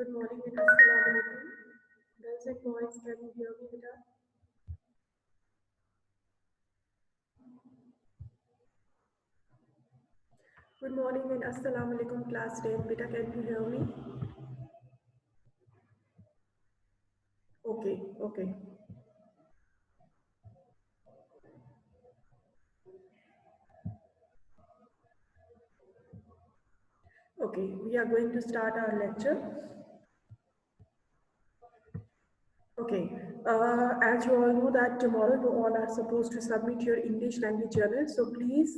Good morning and assalamu alaikum. Girls and boys, can you hear me, beta? Good morning and assalamu alaikum, class 10. Beta, can you hear me? Okay, okay. Okay, we are going to start our lecture. Okay, as you all know that tomorrow you all are supposed to submit your English language journal. So please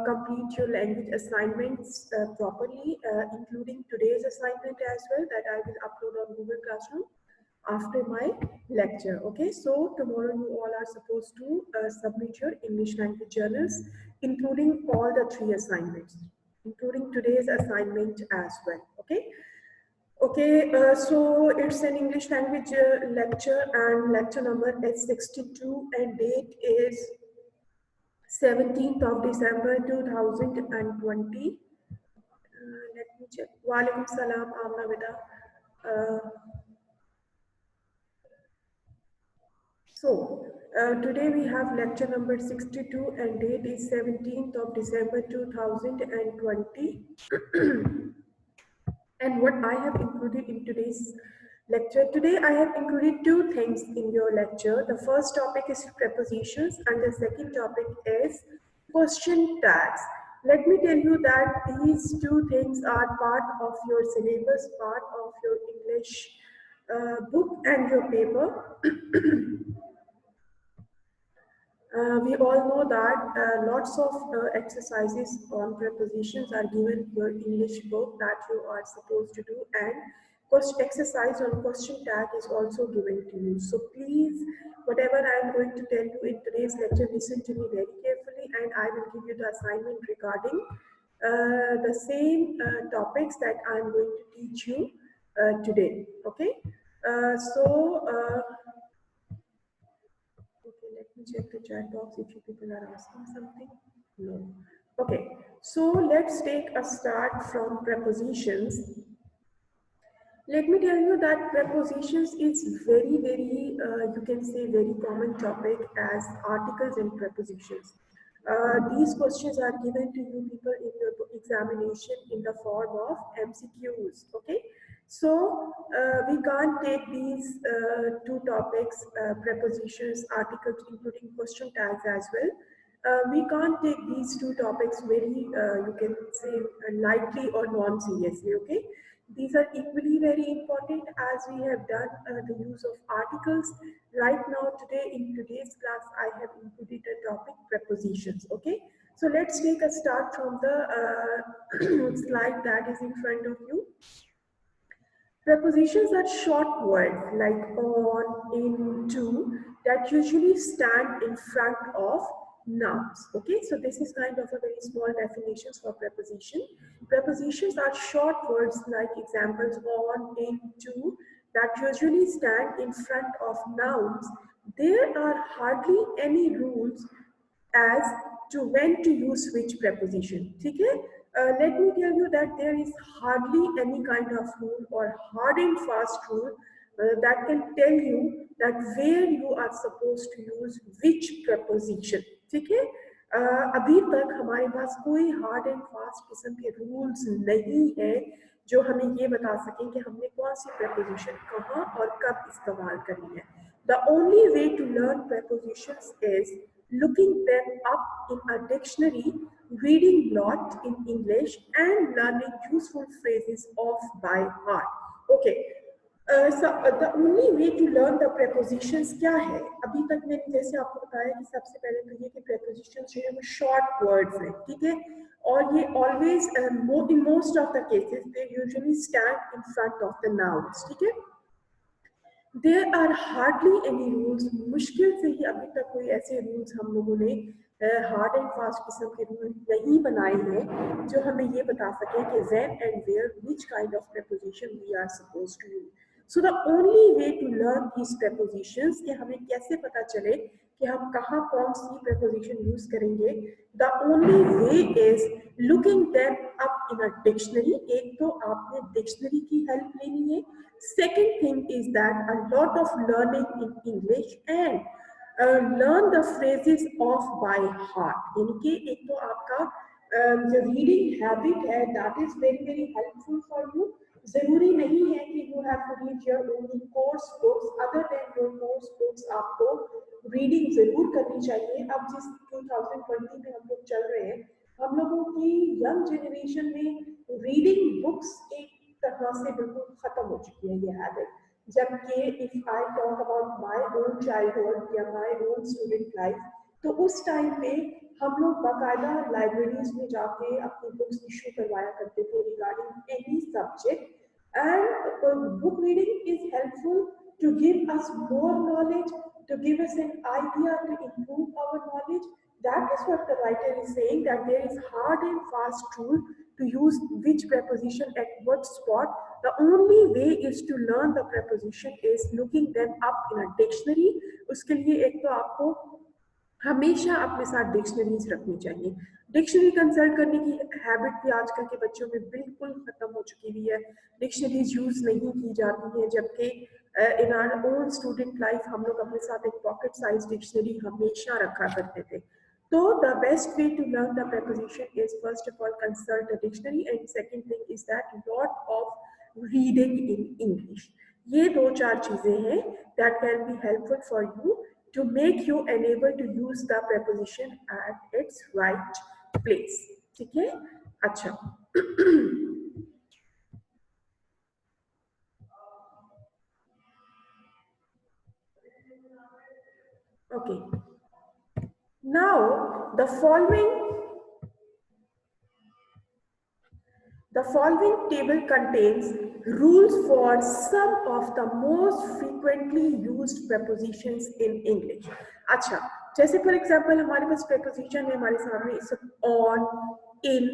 complete your language assignments properly, including today's assignment as well that I will upload on Google Classroom after my lecture. Okay, so tomorrow you all are supposed to submit your English language journals, including all the 3 assignments, including today's assignment as well. Okay. Okay, so it's an English language lecture, and lecture number is 62 and date is 17th of December 2020. Let me check. Walaikum salam, Amna beta. Today we have lecture number 62 and date is 17th of December 2020. And what I have included in today's lecture, today I have included 2 things in your lecture. The first topic is prepositions and the second topic is question tags. Let me tell you that these 2 things are part of your syllabus, part of your English book and your paper. We all know that lots of exercises on prepositions are given in your English book that you are supposed to do, and exercise on question tag is also given to you. So please, whatever I am going to tell you in today's lecture, listen to me very carefully, and I will give you the assignment regarding the same topics that I am going to teach you today. Okay, okay, let me check the chat box if you people are asking something. No. Okay, so let's take a start from prepositions. Let me tell you that prepositions is very, you can say very common topic as articles and prepositions. These questions are given to you people in your examination in the form of MCQs, okay? So we can't take these 2 topics, prepositions, articles, including question tags as well. We can't take these 2 topics very, you can say lightly or non-seriously, okay? These are equally very important as we have done the use of articles. Right now, today in today's class, I have included a topic prepositions, okay? So let's take a start from the slide that is in front of you. Prepositions are short words like on, in, to that usually stand in front of nouns. Okay, so this is kind of a very small definitions for preposition. Prepositions are short words like examples on, in, to that usually stand in front of nouns. There are hardly any rules as to when to use which preposition. Okay? Let me tell you that there is hardly any kind of rule or hard and fast rule that can tell you that where you are supposed to use which preposition. ठीक है? अभी तक हमारे पास कोई hard and fast किस्म के rules नहीं है जो हमें ये बता सकें कि हमने कौन सी preposition कहाँ और कब इस्तेमाल करनी है. The only way to learn prepositions is looking them up in a dictionary, reading lot in English, and learning useful phrases off by heart. Okay. So the only way to learn the prepositions क्या है? अभी तक मैंने जैसे आपको बताया कि सबसे पहले तो ये कि prepositions जो है वो short words हैं, ठीक है? और ये always in most of the cases they usually stand in front of the nouns, ठीक है? There are hardly any rules. मुश्किल से ही अभी तक कोई ऐसे रूल्स हम लोगों ने हार्ड एंड फास्ट किस्म के रूल नहीं बनाए हैं जो हमें ये बता सके कि when and where which kind of preposition we are supposed to use. So the only way to learn these prepositions कि हमें कैसे पता चले कि हम कहाँ कौन सी preposition यूज करेंगे. The only way is looking them up in a dictionary. एक तो आपने डिक्शनरी की हेल्प लेनी है. Second thing is that a lot of learning in English and learn the phrases off by heart. यानी कि एक तो आपका जो रीडिंग हैबिट है that is very very helpful for you. जरूरी नहीं है कि you have to read your only course books. Other than your course books आपको रीडिंग जरूर करनी चाहिए. अब जिस 2020 में हम लोग चल रहे हैं, हम लोगों की यंग जनरेशन में रीडिंग बुक्स एक तरह से बिल्कुल खत्म हो चुकी है ये हैबिट. जबकि if I talk about my own childhood या माय ओन स्टूडेंट लाइफ, तो उस टाइम पे हम लोग बाकायदा लाइब्रेरीज में जाके अपनी बुक्स इशू करवाया करते थे regarding any subject. And book reading is helpful to give us more knowledge, to give us an idea to improve our knowledge. That is what the writer is saying, that there is hard and fast rule to use which preposition at what spot. The only way is to learn the preposition is looking them up in a dictionary. उसके लिए एक तो आपको हमेशा अपने साथ dictionaries रखनी चाहिए. डिक्शनरी कंसल्ट करने की हैबिट भी आजकल के बच्चों में बिल्कुल खत्म हो चुकी हुई है. डिक्शनरीज यूज नहीं की जाती हैं, जबकि in our own student life हम लोग अपने साथ एक पॉकेट साइज डिक्शनरी हमेशा रखा करते थे. तो the best way to learn the preposition is first of all consult the dictionary, and second thing is that lot of reading in English. ये दो चार चीजें हैं that can be helpful for you to make you enable to use the preposition at its right place. ठीक है. अच्छा. Okay. Now the following table contains rules for some of the most frequently used prepositions in English. अच्छा, जैसे for example हमारे पास preposition है हमारे सामने, इस on, in,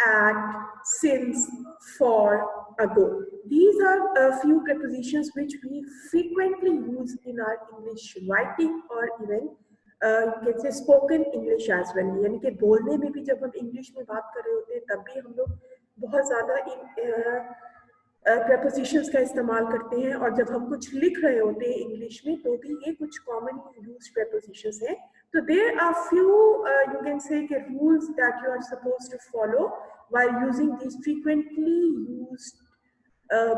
at, since, for, ago. These are a few prepositions which we frequently use in our English writing or even you can say spoken English as well. यानी कि बोलने में भी जब हम इंग्लिश में बात कर रहे होते हैं तब भी हम लोग बहुत ज़्यादा इन prepositions का इस्तेमाल करते हैं, और जब हम कुछ लिख रहे होते हैं इंग्लिश में तो भी ये कुछ commonly used prepositions हैं. तो there are few you can say rules that you are supposed to follow while using these frequently used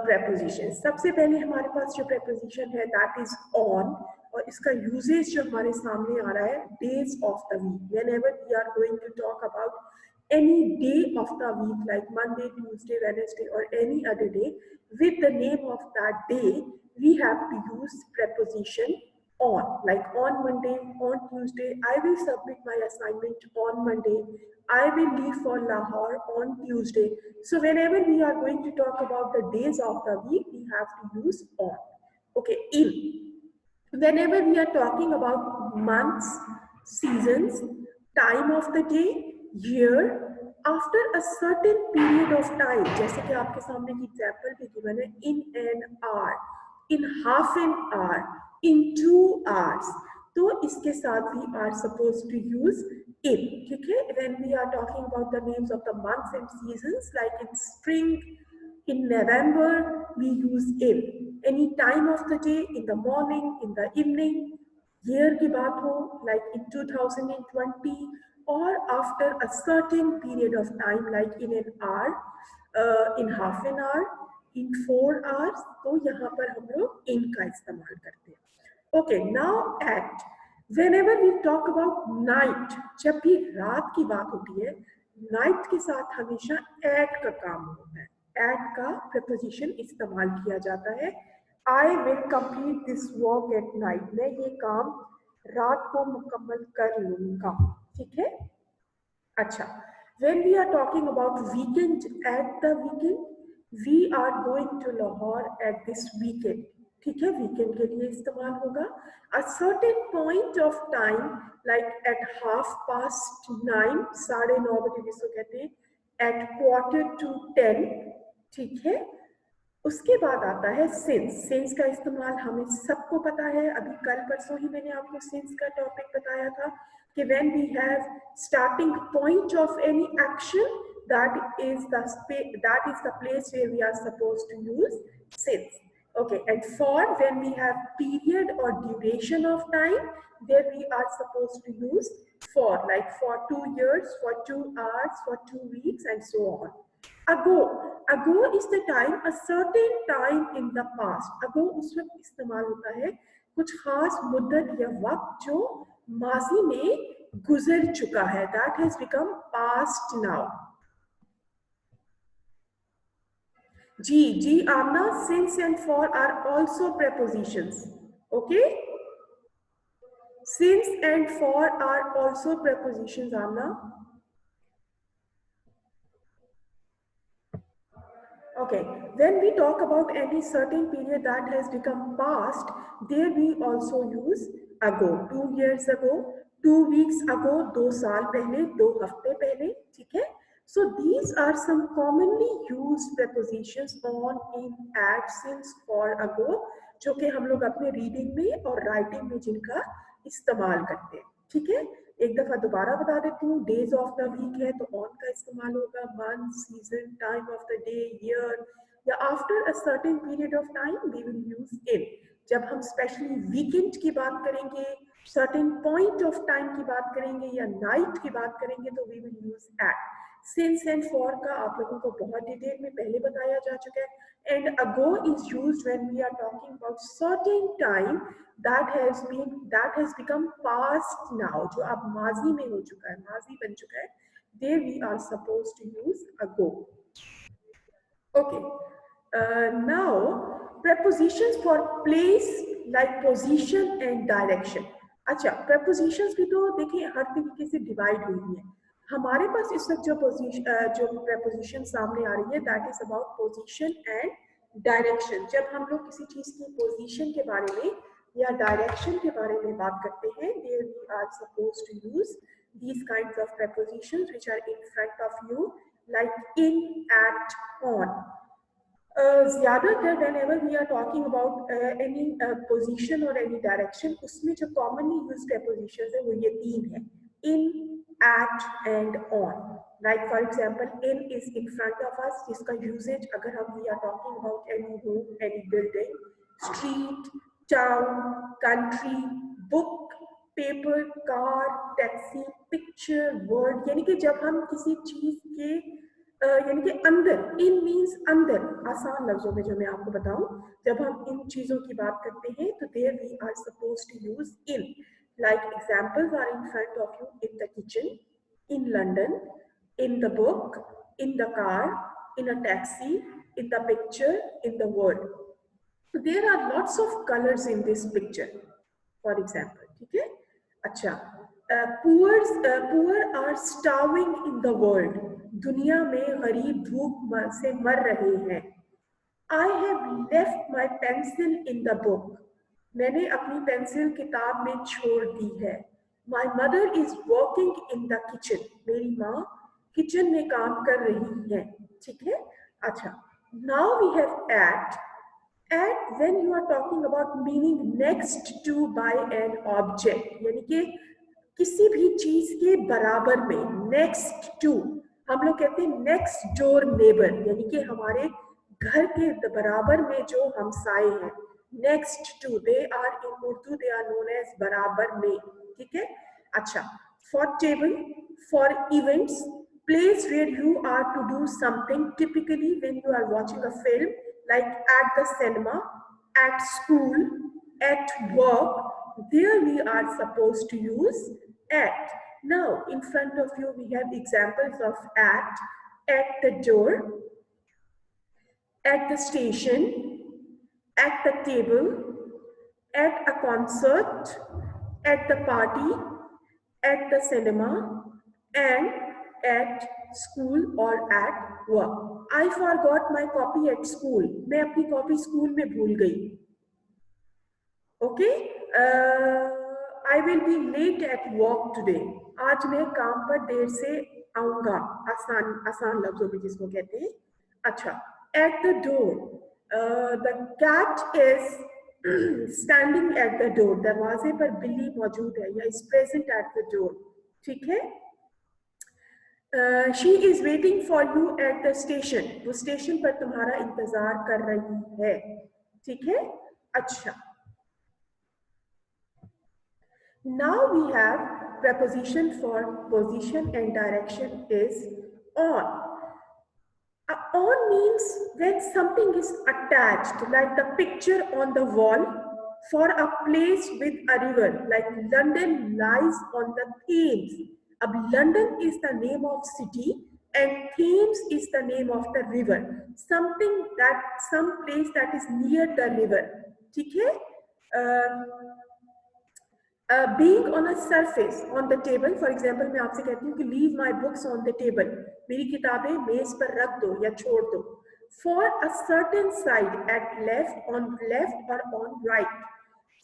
prepositions. सबसे पहले हमारे पास जो preposition है that is on, और इसका यूजेज जो हमारे सामने आ रहा है days of the week. Whenever we are going to talk about any day of the week like Monday, Tuesday, Wednesday or any other day, with the name of that day we have to use preposition on. Like on Monday, on Tuesday, I will submit my assignment on Monday, I will leave for Lahore on Tuesday. So whenever we are going to talk about the days of the week, we have to use on. Okay. In, whenever we are talking about months, seasons, time of the day, year, after a certain period of time, जैसे कि आपके सामने की example भी given है, in an hour, in half an hour, in 2 hours, तो इसके साथ we are supposed to use in. ठीक है. When we are talking about the names of the months and seasons, like in spring, in November, we use in. Any time of the day, in the morning, in the evening. Year की बात हो, like in 2020, or after a certain period of time, like in an hour, in half an hour, in 4 hours, तो यहाँ पर हम लोग in का इस्तेमाल करते हैं. Okay, now at. Whenever we talk about night, जब भी रात की बात होती है, night के साथ हमेशा at का काम होता है. At का preposition इस्तेमाल किया जाता है. I will complete this work at night. मैं ये काम रात को मुकम्मल कर लूँगा. ठीक है. अच्छा. When we are talking about weekend, at the weekend, we are going to Lahore at this weekend. ठीक है. weekend के लिए इस्तेमाल होगा. A certain point of time, like at 9:30, 9:30 बजे जिसको कहते हैं, at 9:45. ठीक है. उसके बाद आता है सिंस। सिंस का इस्तेमाल हमें सबको पता है, अभी कल परसों ही मैंने आपको सिंस का टॉपिक बताया था कि when we have starting point of any action, that is the place where we are supposed to use since. Okay, and for when we have period or duration of time, there we are supposed to use for, like for 2 years, for 2 hours, for 2 weeks, and so on. Ago, ago is the time, a certain time in the past. Ago उस वक्त इस्तेमाल होता है कुछ खास मुद्दत या वक्त जो माजी में गुजर चुका है, that has become past now. Ji ji Amna, since and for are also prepositions. Okay, since and for are also prepositions, Amna. Okay, when we talk about any certain period that has become past, there we also use ago, 2 years ago, 2 weeks ago, 2 साल पहले, 2 हफ्ते पहले, ठीक है? So these are some commonly used prepositions on, in, at, since, for, ago, जो कि हम लोग अपने रीडिंग में और राइटिंग में जिनका इस्तेमाल करते हैं, ठीक है? एक दफा दोबारा बता देती हूँ, डेज ऑफ द वीक है तो ऑन का इस्तेमाल होगा, month, season, time of the day, year, या after a certain period of time we will use in. जब हम स्पेशली वीकेंड की बात करेंगे, सर्टेन पॉइंट ऑफ टाइम की बात करेंगे या नाइट की बात करेंगे तो we will use at. Since and for का आप लोगों को बहुत डिटेल में पहले बताया जा चुका है। And ago is used when we are talking about certain time that has become past now, जो अब माजी में हो चुका है, माजी बन चुका है, there we are supposed to use ago. Okay, now prepositions for place like position and direction. अच्छा, prepositions भी तो देखिए हर तरीके से डिवाइड हुई है। हमारे पास इस वक्त जो preposition सामने आ रही है, that is about position and direction. जब हम लोग किसी चीज की position के बारे में या direction के बारे में बात करते हैं, there we are supposed to use these kinds of prepositions which are in front of you, like in, at, on. ज़्यादातर whenever we are talking about any position or any direction, उसमें जो commonly used prepositions है वो ये तीन है, in, at and on. Like for example, in is in front of us, जिसका usage अगर हम we are talking about any room, any building, street, town, country, book, paper, car, taxi, picture, word, यानी कि जब हम किसी चीज के यानी कि अंदर, इन मीन्स अंदर, आसान लफ्जों में जो मैं आपको बताऊं, जब हम इन चीजों की बात करते हैं तो there we are supposed to use in. Like examples are in front of you, in the kitchen, in London, in the book, in the car, in a taxi, in the picture, in the world. So there are lots of colors in this picture, for example, ठीक है? अच्छा, poor are starving in the world. दुनिया में गरीब भूख से मर रहे हैं। I have left my pencil in the book. मैंने अपनी पेंसिल किताब में छोड़ दी है। My mother is working in the kitchen. मेरी माँ किचन में काम कर रही है, ठीक है? अच्छा, now we have at. At when you are talking about meaning next to by an object, यानी कि किसी भी चीज के बराबर में, नेक्स्ट टू, हम लोग कहते हैं नेक्स्ट डोर नेबर, यानी कि हमारे घर के बराबर में जो हमसाए हैं, next to, they are in Urdu they are known as बराबर में, ठीक है? अच्छा, for table, for events, place where you are to do something, typically when you are watching a film, like at the cinema, at school, at work, there we are supposed to use at. Now in front of you we have examples of at the door, at the station, at the table, at a concert, at the party, at the cinema, and at school or at work. I forgot my copy at school. मैं अपनी copy school में भूल गई। Okay, I will be late at work today. आज मैं काम पर देर से आऊंगा, आसान आसान लफ्जों में जिसको कहते हैं। अच्छा, at the door, the cat is standing at the door, दरवाजे पर बिल्ली मौजूद है या is present at the door, ठीक है। She is waiting for you at the station, वो स्टेशन पर तुम्हारा इंतजार कर रही है, ठीक है। अच्छा, now we have preposition for position and direction is on. On means when something is attached, like the picture on the wall for a place with a river, like London lies on the Thames. Ab London is the name of city and Thames is the name of the river. Something that, some place that is near the river. ठीक है? Being on a surface on the table, for example, मैं आपसे कहती हूँ कि leave my books on the table, मेरी किताबें मेज पर रख दो या छोड़ दो. For a certain side, at left, on left or on right.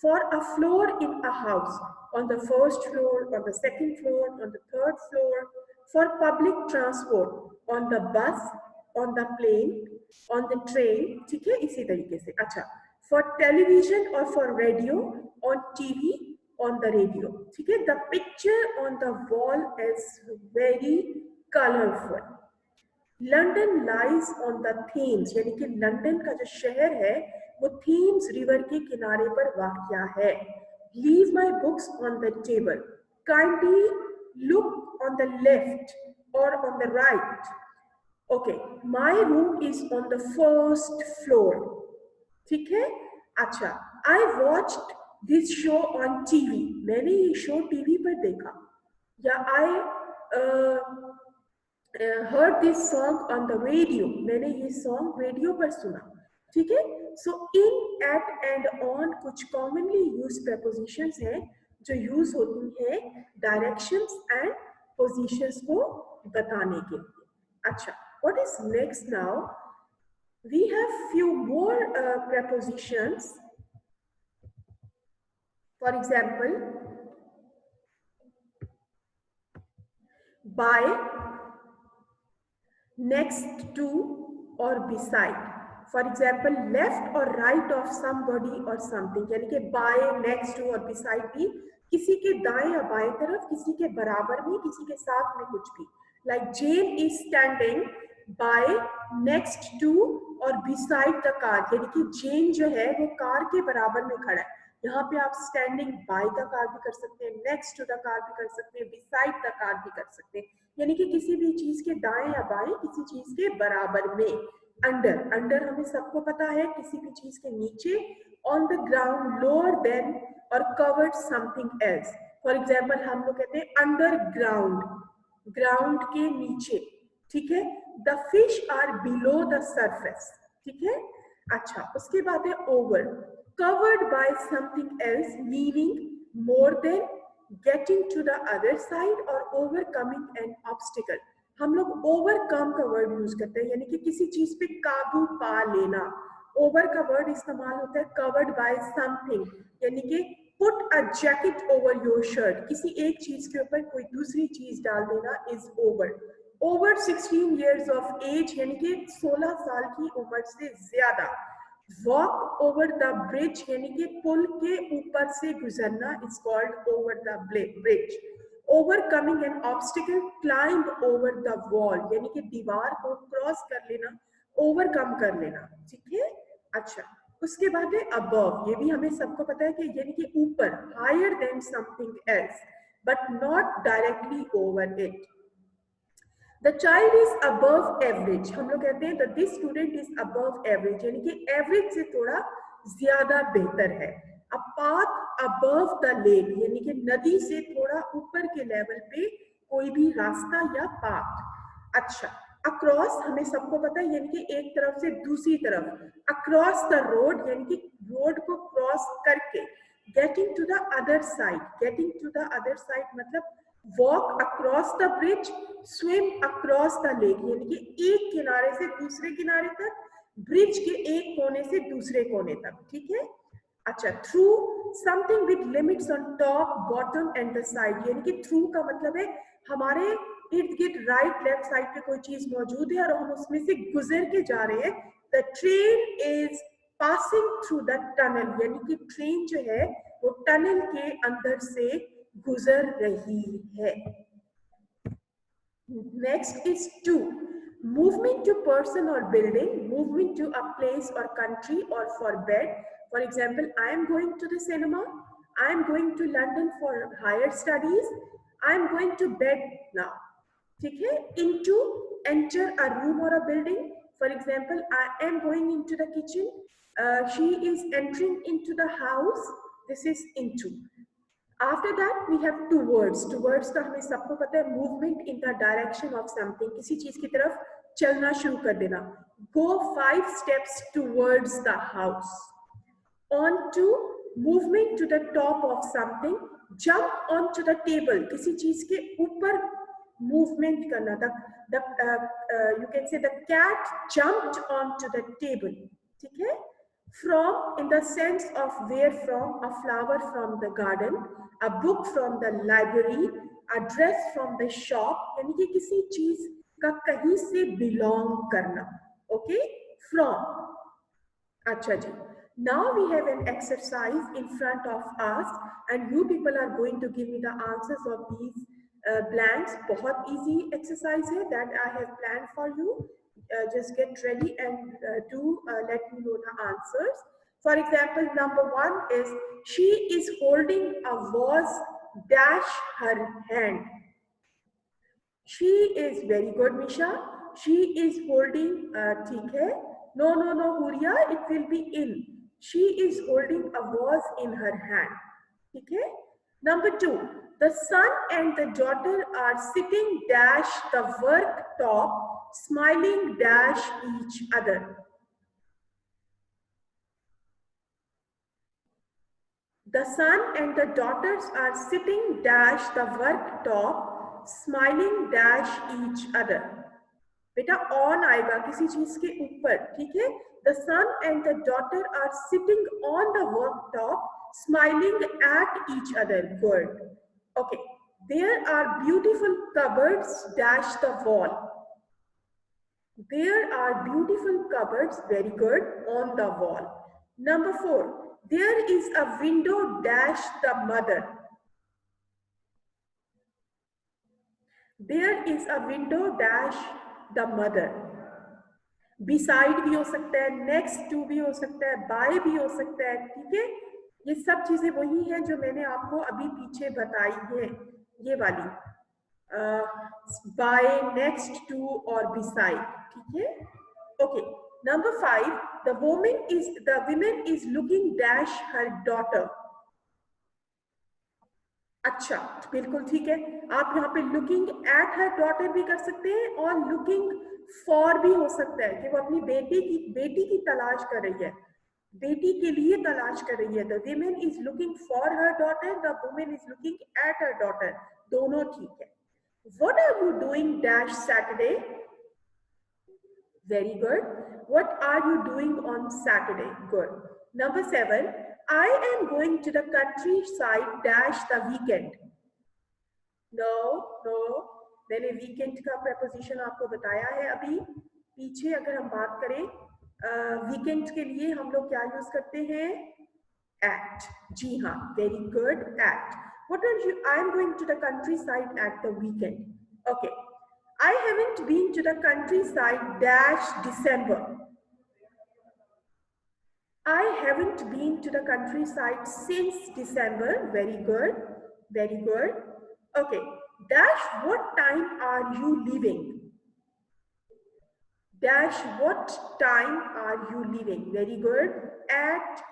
For a floor in a house, on the first floor, on the second floor, on the third floor. For public transport, on the bus, on the plane, on the train, ठीक है, इसी तरीके से. अच्छा, for television or for radio, on TV, on the radio, ठीक है. The picture on the wall is very colorful. London lies on the Thames, यानी कि लंदन का जो शहर है वो थीम्स रिवर के किनारे पर वाक़या है. Leave my books on the table. Kindly look on the left or on the right. Okay, my room is on the first floor. ठीक है. अच्छा, I watched this show on TV. मैंने ये शो टीवी पर देखा. या I heard this song on the radio. मैंने ये सॉन्ग रेडियो पर सुना, ठीक है. सो इन, एट एंड ऑन कुछ कॉमनली यूज prepositions हैं जो यूज होती हैं डायरेक्शंस एंड पोजीशंस को बताने के लिए. अच्छा, what is next now? We have few more prepositions. For example, by, next to or beside. For example, left or right of somebody or something, यानी कि by, next to और beside भी किसी के दाएं या बाएं तरफ, किसी के बराबर में, किसी के साथ में कुछ भी. Like Jane is standing by, next to और beside the car, यानी कि जेन जो है वो कार के बराबर में खड़ा है. यहाँ पे आप स्टैंडिंग बाय द कार भी कर सकते हैं, नेक्स्ट टू द कार भी कर सकते हैं, बिसाइड द कार भी कर सकते हैं, यानी कि किसी भी चीज के दाएं या बाएं, किसी चीज के बराबर में. अंडर, अंडर हमें सबको पता है किसी भी चीज के नीचे. On the ground, lower than और covered something else. For example हम लोग कहते हैं अंडर ग्राउंड, ग्राउंड के नीचे, ठीक है. The fish are below the surface, ठीक है. अच्छा, उसके बाद है over, covered by something else, meaning more than, getting to the other side or overcoming an obstacle. हम लोग overcome का वर्ड यूज करते हैं, यानी कि किसी चीज पे काबू पा लेना. over का वर्ड इस्तेमाल होता है covered by something, यानी कि put a jacket over your shirt, किसी एक चीज के ऊपर कोई दूसरी चीज डाल देना is over. over 16 years of age, यानी कि 16 साल की उम्र से ज्यादा. Walk over the bridge, यानी कि पुल के ऊपर से गुजरना is called over the bridge. Overcoming an obstacle, climb over the wall, यानी कि दीवार को क्रॉस कर लेना, ओवरकम कर लेना, ठीक है. अच्छा, उसके बाद है above, ये भी हमें सबको पता है कि यानी कि ऊपर, higher than something else but not directly over it. The child is above average, हम लोग कहते हैं that this student is above average, यानी कि average से थोड़ा ज्यादा बेहतर है. A path above the lake, यानी कि नदी से थोड़ा ऊपर के लेवल पे कोई भी रास्ता या पाथ. अच्छा, across हमें सबको पता है, यानी कि एक तरफ से दूसरी तरफ. Across the road, यानी कि रोड को क्रॉस करके. Getting to the other side, getting to the other side मतलब walk across the bridge, swim across the lake, यानी कि एक किनारे से दूसरे किनारे तक, ब्रिज के एक कोने से दूसरे कोने तक, ठीक है. अच्छा, through something with limits on top, bottom and the side, यानी कि through का मतलब है हमारे इर्द गिर्द राइट लेफ्ट साइड पे कोई चीज मौजूद है और हम उसमें से गुजर के जा रहे हैं the train is passing through the tunnel, यानी कि ट्रेन जो है वो टनल के अंदर से गुजर रही है. Next is two. Movement to person or building, movement to a place or country or for bed. For example, I am going to the cinema. I am going to London for higher studies. I am going to bed now. ठीक है? Into, enter a room or a building. For example, I am going into the kitchen. She is entering into the house. This is into. After that, we have two words. Two words का हमें सबको पता है. Movement in the direction of something. किसी चीज की तरफ चलना शुरू कर देना. Go 5 steps towards the house. On to movement to the top of something. Jump onto the table. किसी चीज के ऊपर movement करना. You can say the cat jumped onto the table. ठीक है? From, in the sense of where from, a flower from the garden, a book from the library, a dress from the shop, यानी कि किसी चीज का कहीं से belong करना. Okay? From. अच्छा जी. Now we have an exercise in front of us and you people are going to give me the answers of these blanks. बहुत easy exercise है that I have planned for you. Just get ready and let me know the answers. For example, number 1 is she is holding a vase dash her hand. She is very good, Misha. She is holding, ठीक है? No, Huria, it will be in. She is holding a vase in her hand. ठीक है? Number 2, the son and the daughter are sitting dash the worktop, smiling dash each other. The son and the daughters are sitting dash the worktop, smiling dash each other. बेटा on आएगा किसी चीज के ऊपर. ठीक है? The son and the daughter are sitting on the worktop, smiling at each other. Good. Okay. There are beautiful cupboards dash the wall. There are beautiful cupboards, very good, on the wall. Number 4, there is a window dash the mother. There is a window dash the mother. Beside भी हो सकता है, next to भी हो सकता है, by भी हो सकता है. ठीक है? ये सब चीजें वही हैं जो मैंने आपको अभी पीछे बताई हैं. ये वाली by, next to और beside. ठीक है? Okay. Number 5, the woman is looking dash her daughter. अच्छा, बिल्कुल ठीक है. आप यहाँ पे looking at her daughter भी कर सकते हैं और looking for भी हो सकता है कि वो अपनी बेटी की तलाश कर रही है, बेटी के लिए तलाश कर रही है. The woman is looking for her daughter, the woman is looking at her daughter. दोनों ठीक है. What are you doing dash Saturday? Very good. What are you doing on Saturday? Good. Number 7, I am going to the countryside dash the weekend. No. मैंने weekend का preposition आपको बताया है अभी पीछे. अगर हम बात करें weekend के लिए हम लोग क्या यूज करते हैं? At. जी हाँ, very good. At. What are you? I am going to the countryside at the weekend. Okay. I haven't been to the countryside dash December. I haven't been to the countryside since December. Very good. Very good. Okay. Dash what time are you leaving? Dash what time are you leaving? Very good. At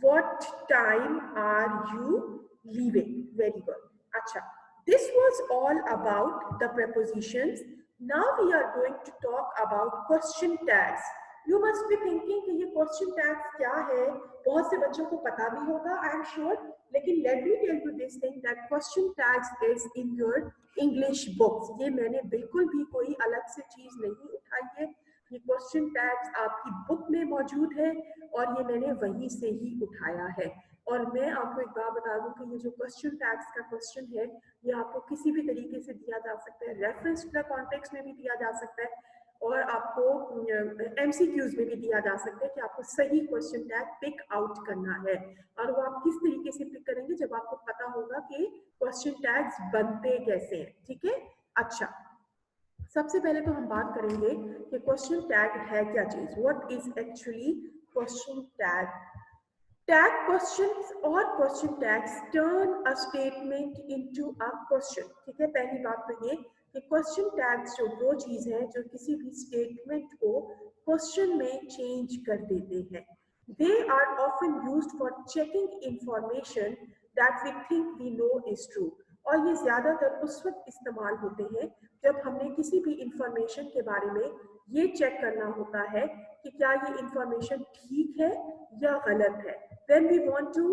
what time are you leaving? Very good. Acha. This was all about the prepositions. Now we are going to talk about question tags. You must be thinking कि ये question tags क्या है? बहुत से बच्चों को पता भी होगा, I am sure. लेकिन let me tell you this thing that question tags is in your English books. ये मैंने बिल्कुल भी कोई अलग से चीज नहीं उठाई है. ये क्वेश्चन टैग्स आपकी बुक में मौजूद है और ये मैंने वहीं से ही उठाया है. और मैं आपको एक बात बता दूं कि ये जो क्वेश्चन टैग्स का क्वेश्चन है ये आपको किसी भी तरीके से दिया जा सकता है. रेफरेंस टू द कॉन्टेक्स्ट में भी दिया जा सकता है. और आपको MCQs में भी दिया जा सकता है कि आपको सही क्वेश्चन टैग पिक आउट करना है, और वो आप किस तरीके से पिक करेंगे जब आपको पता होगा कि क्वेश्चन टैग्स बनते कैसे हैं, ठीक है। अच्छा, सबसे पहले तो हम बात करेंगे कि क्वेश्चन टैग है क्या चीज, what is actually question tag. Tag questions or question tags turn a statement into a question, ठीक है। पहली बात तो ये कि क्वेश्चन टैग्स जो वो चीज है जो किसी भी स्टेटमेंट को क्वेश्चन में चेंज कर देते हैं। They are often used for checking information that we think we know is true, और ये ज्यादातर उस वक्त इस्तेमाल होते हैं जब हमने किसी भी इंफॉर्मेशन के बारे में ये चेक करना होता है कि क्या ये इंफॉर्मेशन ठीक है या गलत है। When we want to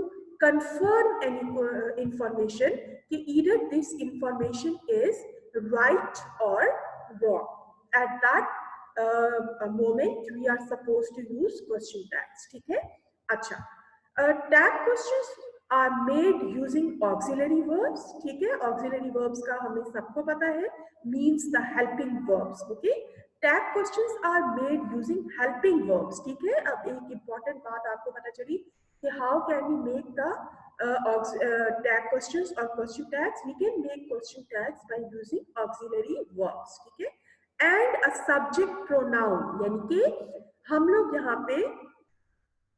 confirm any information, either this information is right or wrong. At that moment, we are supposed to use question tags. ठीक है? अच्छा, tag questions are made using auxiliary verbs. ठीक है? Auxiliary verbs का हमें सबको पता है, means the helping verbs. Okay? Tag questions are made using helping verbs. ठीक है? अब एक important बात आपको पता चली कि how can we make the tag questions or question tags. We can make question tags by using auxiliary verbs, ठीक है। and a subject pronoun, यानी कि हम लोग यहाँ पे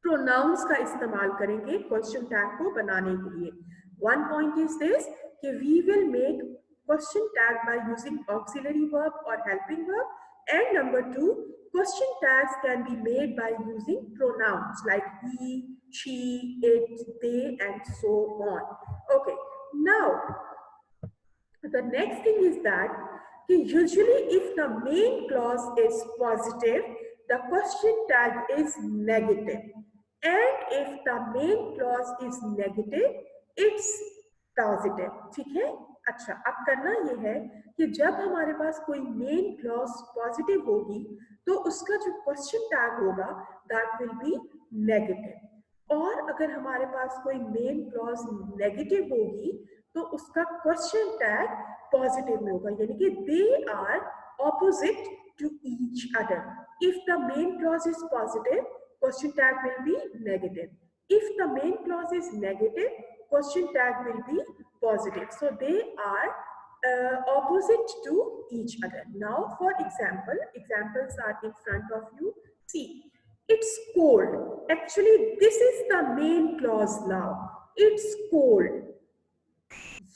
pronouns का इस्तेमाल करेंगे क्वेश्चन टैग को बनाने के लिए। One point is this कि we will make question tag by using auxiliary verb or helping verb, and number two, question tags can be made by using pronouns like he, she, it, they, and so on. Okay, now the next thing is that usually if the main clause is positive, the question tag is negative, and if the main clause is negative, it's positive, ठीक है। अच्छा, अब करना ये है कि जब हमारे पास कोई मेन क्लॉज पॉजिटिव होगी तो उसका जो क्वेश्चन टैग होगा दैट विल बी नेगेटिव, और अगर हमारे पास कोई मेन क्लॉज नेगेटिव होगी तो उसका क्वेश्चन टैग पॉजिटिव में होगा, यानी कि they are opposite to each other. If the main clause is positive, question tag will be negative. If the main clause is negative, question tag will be positive. So they are opposite to each other. Now for example, examples are in front of you. See, it's cold. Actually this is the main clause now. It's cold.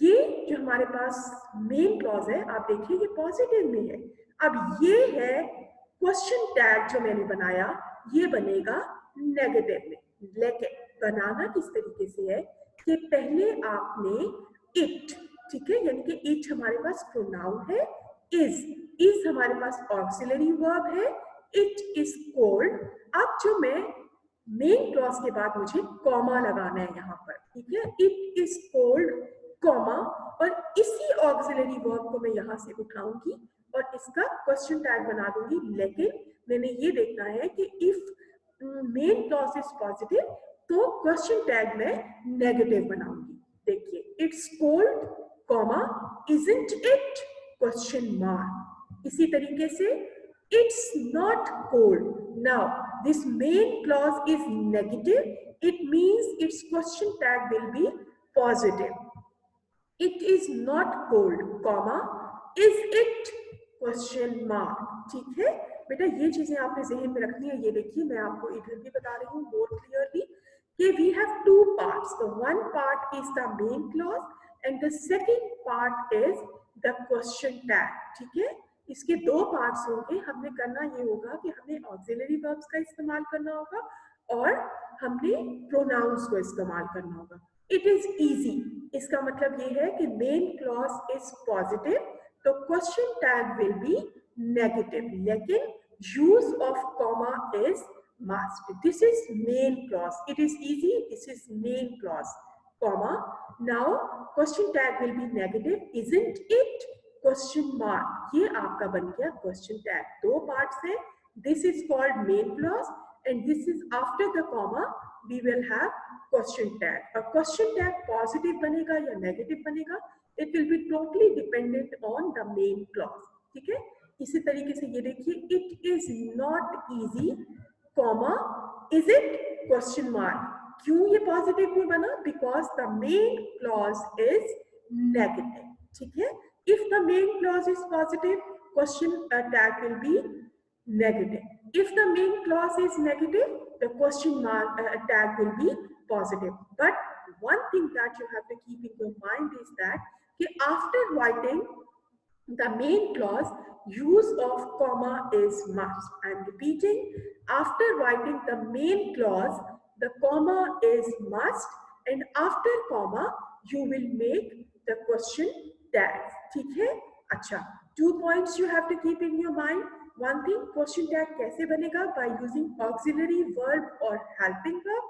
ये जो हमारे पास main clause है, आप देखिए ये positive में है। अब ये है क्वेश्चन टैग जो मैंने बनाया, ये बनेगा नेगेटिव में। लेकिन बनाना किस तरीके से है कि पहले आपने इट, ठीक है, यानी कि इट हमारे पास प्रोनाउन है, इज हमारे पास ऑक्सिलरी वर्ब है, इट इज कोल्ड। अब जो मैं मेन क्लॉज के बाद मुझे कॉमा लगाना है यहाँ पर, ठीक है, इट इज कोल्ड कॉमा, और इसी ऑक्सिलरी वर्ब को मैं यहाँ से उठाऊंगी और इसका क्वेश्चन टैग बना दूंगी। लेकिन मैंने ये देखना है कि if main clause is positive तो क्वेश्चन टैग में नेगेटिव बनाऊंगी। देखिए, it's cold comma isn't it question mark. इसी तरीके से it's not cold. Now this main clause is negative, it means it's question tag will B positive. It is not cold comma is it question mark. ठीक है बेटा, ये चीजें आपने जहन में रखनी है। ये देखिए, मैं आपको इधर भी बता रही हूँ मोर क्लियरली कि we have two parts. The one part is the main clause and the second part is the question tag. ठीक है, इसके दो पार्ट्स होंगे। हमने करना ये होगा कि हमें ऑक्सिलरी वर्ब्स का इस्तेमाल करना होगा और हमने प्रोनाउंस को इस्तेमाल करना होगा। इट इज इजी, इसका मतलब ये है कि मेन क्लॉज इज पॉजिटिव तो question tag will be negative, लेकिन use of comma is must. This is main clause. It is easy. This is main clause. Comma. Now question tag will be negative. Isn't it? Question mark. ये आपका बन गया question tag. दो parts है. This is called main clause and this is after the comma we will have question tag. A question tag positive बनेगा या negative बनेगा, it will be totally dependent on the main clause. ठीक है? इसी तरीके से ये देखिए, it is not easy comma is it question mark. क्यों ये पॉजिटिव में बना? Because the main clause is negative. ठीक है, if the main clause is positive, question tag will B negative. If the main clause is negative, the question mark tag will be positive. But one thing that you have to keep in your mind is that after writing the main clause, use of comma is must. I am repeating, after writing the main clause, the comma is must, and after comma, you will make the question tag. ठीक है? अच्छा, 2 points you have to keep in your mind. One thing, question tag कैसे बनेगा? By using auxiliary verb or helping verb.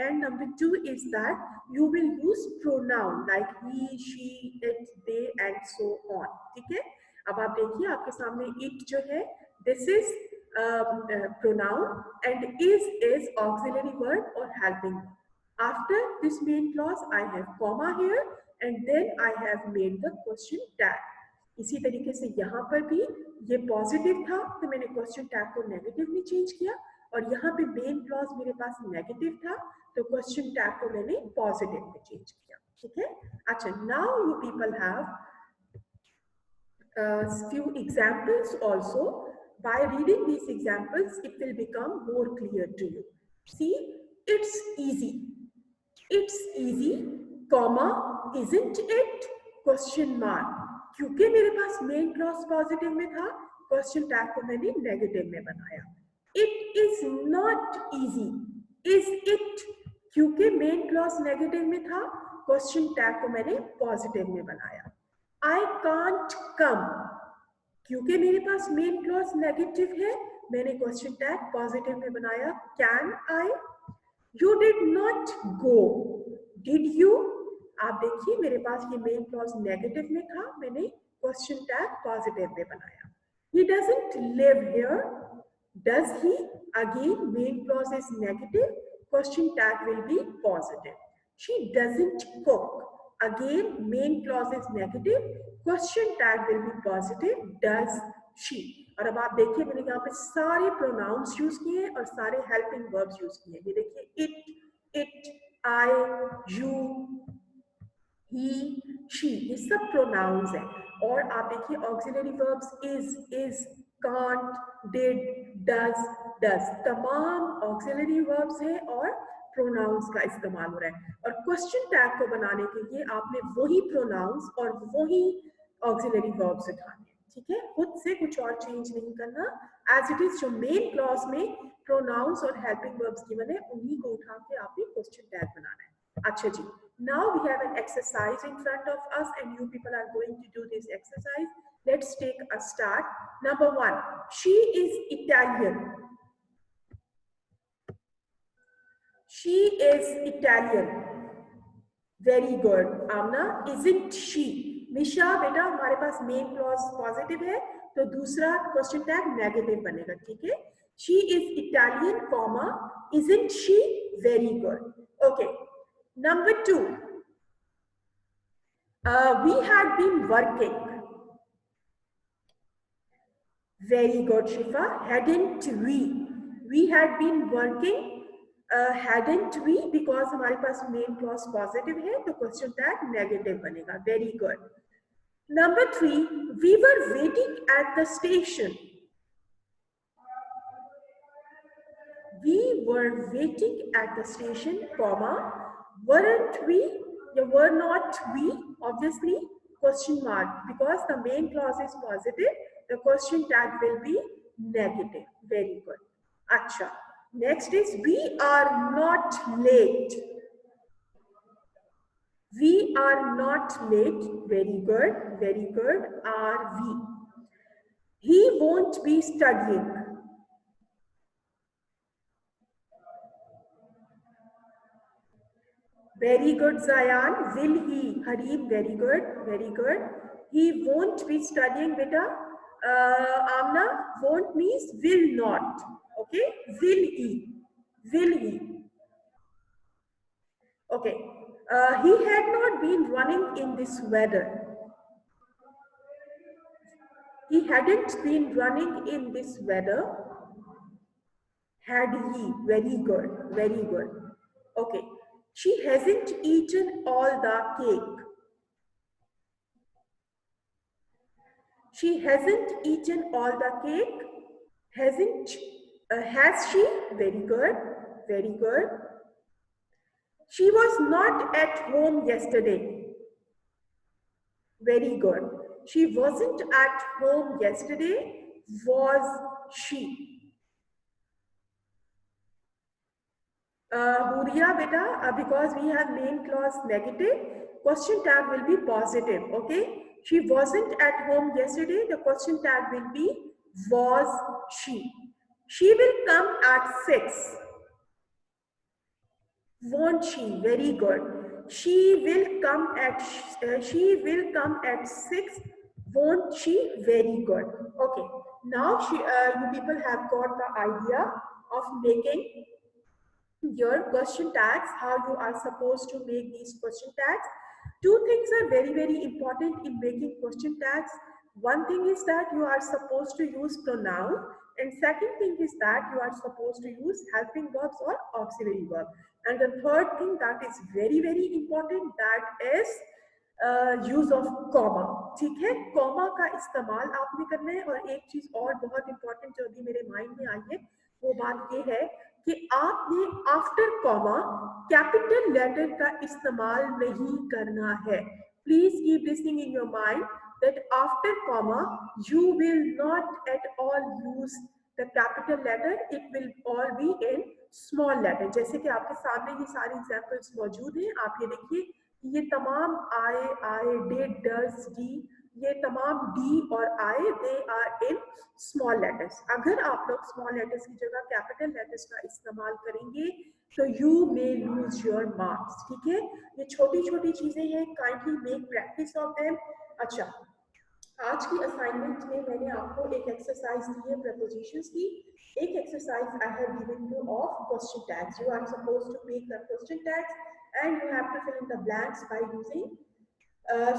And number 2 is that you will use pronoun like he, she, it, they and so on. ठीक है? अब आप देखिए, आपके सामने it जो है, this is pronoun and is auxiliary verb or helping verb. After this main clause, I have comma here and then I have made the question tag. इसी तरीके से यहाँ पर भी ये पॉजिटिव था तो मैंने क्वेश्चन टैग को नेगेटिव में चेंज किया, और यहाँ पे मेन क्लॉज मेरे पास नेगेटिव था तो क्वेश्चन टैग को मैंने पॉजिटिव में चेंज किया। ठीक है, अच्छा, now you people have few examples also. By reading these examples, it will become more clear to you. See, it's easy. It's easy, comma, isn't it? Question mark. क्योंकि मेरे पास main clause positive में था, question tag को मैंने negative में बनाया। It is not easy, is it? क्योंकि main clause negative में था, क्वेश्चन टैग को मैंने पॉजिटिव में बनाया। आई कांट कम, क्योंकि मेरे पास मेन क्लॉज नेगेटिव है, मैंने क्वेश्चन टैग पॉजिटिव में बनाया। Can I? You did not go, did you? आप देखिए, मेरे पास ये मेन क्लॉज नेगेटिव में था, मैंने क्वेश्चन टैग पॉजिटिव में बनाया। He doesn't live here, does he? Again, main clause is negative, question tag will be positive. She doesn't cook, again main clause is negative, question tag will be positive, does she? और अब आप देखिए, मैंने यहाँ पे सारे pronounce use किए और सारे हेल्पिंग वर्ब्स यूज किए। ये देखिए, it, I, you, he, she, ये सब प्रोनाउंस है। और आप देखिए, auxiliary verbs is, can't, did, does, तमाम ऑक्सिलरी वर्ब्स हैं और प्रोनाउंस का इस्तेमाल हो रहा है। और क्वेश्चन टैग को बनाने के लिए आपने वही प्रोनाउंस और वही ऑक्सिलरी वर्ब्स उठाने, ठीक है? खुद से कुछ और चेंज नहीं करना, एज इट इज जो मेन क्लॉज में प्रोनाउंस और हेल्पिंग वर्ब्स गिवन है, उन्हीं को उठा के आपने क्वेश्चन टैग बनाना है। अच्छा जी, now we have an exercise in front of us and you people are going to do this exercise. Let's take a start. Number 1, she is Italian. She is Italian. Very good. Amna, isn't she? निशा बेटा, हमारे पास main clause positive है तो दूसरा question tag negative बनेगा, ठीक है? She is Italian, comma, isn't she? Very good. Okay. Number 2, we had been working. Very good, Shifa. Hadn't we? We had been working. Hadn't we? Because हमारे पास main clause positive है तो question tag negative बनेगा. Very good. Number 3, we were waiting at the station. We were waiting at the station, comma, weren't we? Yeah, were not we? Obviously, question mark, because the main clause is positive, the question tag will be negative. Very good. Acha. Next is, we are not late. We are not late. Very good. Very good. Are we? He won't be studying. Very good, Zayan. Will he? Hareem, very good, very good. He won't be studying, beta. Amna, won't means will not. Okay, will he? Will he? Okay. He had not been running in this weather. He hadn't been running in this weather, had he. Very good, very good. Okay. She hasn't eaten all the cake. She hasn't eaten all the cake. Hasn't, has she? Very good, very good. She was not at home yesterday. Very good. She wasn't at home yesterday. Was she? Huria beta, because we have main clause negative, question tag will be positive, okay? She wasn't at home yesterday, the question tag will be was she. She will come at 6. Won't she? Very good. She will come at 6. Won't she? Very good. Okay. Now you people have got the idea of making your question tags, how you are supposed to make these question tags. Two things are very, very important in making question tags. One thing is that you are supposed to use pronoun, and second thing is that you are supposed to use helping verbs or auxiliary verb. And the third thing that is very, very important, that is use of comma. ठीक है, comma का इस्तेमाल आपने करना है. और एक चीज और बहुत इंपॉर्टेंट जो अभी मेरे माइंड में आई है, वो बात ये है कि आपने आफ्टर कॉमा कैपिटल लेटर का इस्तेमाल नहीं करना है. Please keep listening in your mind that after comma you will not at all use the capital letter. It will all be in small letter. जैसे कि आपके सामने ये सारे एग्जाम्पल्स मौजूद हैं. आप ये देखिए, ये तमाम आए डिड डज डी, ये तमाम डी और I, they are in small letters. अगर आप लोग स्मॉल लेटर्स की जगह कैपिटल लेटर्स का इस्तेमाल करेंगे तो you may lose your marks. ठीक है, ये छोटी छोटी चीजें हैं. Kindly make practice of them. अच्छा, आज की असाइनमेंट में मैंने आपको एक एक्सरसाइज दी है प्रेपोजिशंस की. एक exercise I have given you of question tags. You are supposed to make the question tags and you have to fill in the blanks by using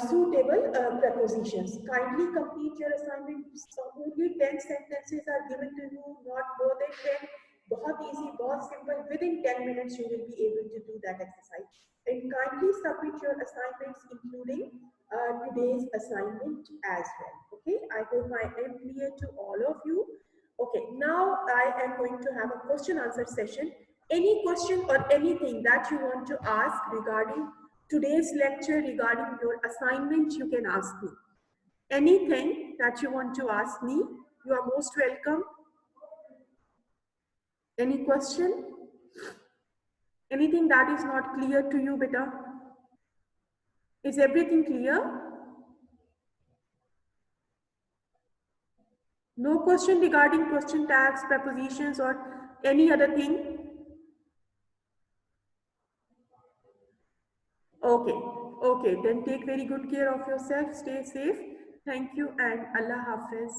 suitable prepositions. Kindly complete your assignment. Only 10 sentences are given to you, not more than 10. बहुत easy, बहुत simple. Within 10 minutes you will be able to do that exercise. And kindly submit your assignments including today's assignment as well. Okay, I hope I am clear to all of you. Okay, now I am going to have a question answer session. Any question or anything that you want to ask regarding today's lecture, regarding your assignment, you can ask me. Anything that you want to ask me, you are most welcome. Any question? Anything that is not clear to you, beta? Is everything clear? No question regarding question tags, prepositions, or any other thing? Okay, okay, then take very good care of yourself. Stay safe. Thank you and Allah Hafiz.